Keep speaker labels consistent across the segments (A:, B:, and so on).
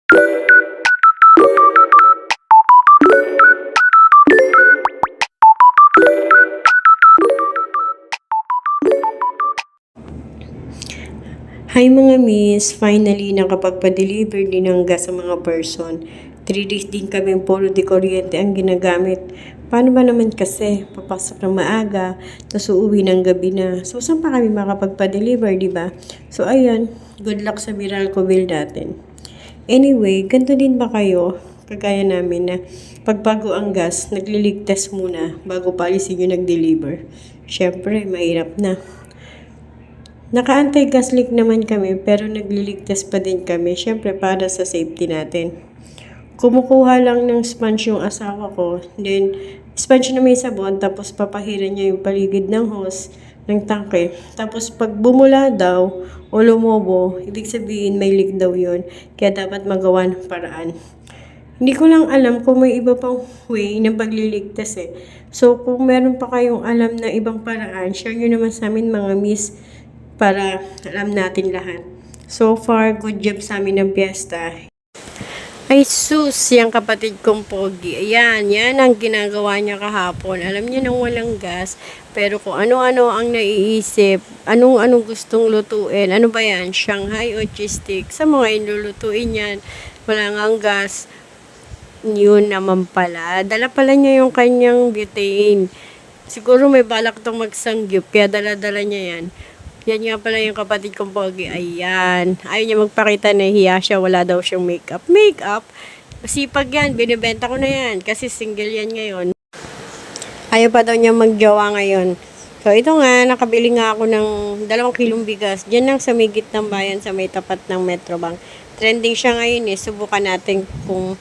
A: Hi mga miss, finally nakapagpa-deliver din ng gas sa mga person. 3 days din kami puro di kuryente ang ginagamit. Paano ba naman kasi? Papasok ng maaga, tapos uuwi ng gabi na. So, saan pa kami makapagpa-deliver, di ba? So, ayan, good luck sa Meralco build natin. Anyway, ganito din ba kayo? Kagaya namin na pagbago ang gas, nagliligtas muna bago pa alisin yung nag-deliver. Siyempre, mahirap na. Naka-anti-gas leak naman kami pero nagliligtas pa din kami, syempre para sa safety natin. Kumukuha lang ng sponge yung asawa ko, then sponge na may sabon, tapos papahiran niya yung paligid ng hose, ng tangke. Tapos pag bumula daw o lumobo, ibig sabihin may leak daw yun, kaya dapat magawa ng paraan. Hindi ko lang alam kung may iba pang way ng pagliligtas eh. So kung meron pa kayong alam na ibang paraan, share nyo naman sa amin mga miss, para alam natin lahat. So far, good job sa amin ng piyesta. Ay sus, yung kapatid kong pogi. Ayan, yan ang ginagawa niya kahapon. Alam niya nang walang gas, pero kung ano-ano ang naiisip, anong gustong lutuin. Ano ba yan? Shanghai o cheese stick? Sa mga inlulutuin yan, wala ngang gas. Yun naman pala. Dala pala niya yung kanyang butane. Siguro may balak tong magsangyup, kaya dala-dala niya yan. Yan nga pala yung kapatid kong pogi. Ayan. Ayaw niya magpakita na hiya siya. Wala daw siyang makeup. Makeup? Masipag yan. Binibenta ko na yan. Kasi single yan ngayon. Ayaw pa daw niya magjowa ngayon. So, ito nga. Nakabili nga ako ng 2 kilong bigas. Diyan lang sa may gitnang bayan sa may tapat ng Metrobank. Trending siya ngayon eh. Subukan natin kung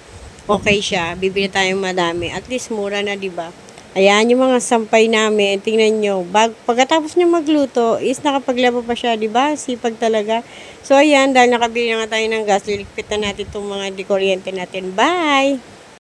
A: okay siya. Bibili tayong madami. At least mura na, diba? Ayan, yung mga sampay namin, tingnan nyo, pagkatapos nyo magluto, is nakapaglaba pa siya, di ba? Sipag talaga. So, ayan, dahil nakabili na nga tayo ng gas, liligpit na natin itong mga dikuryente natin. Bye!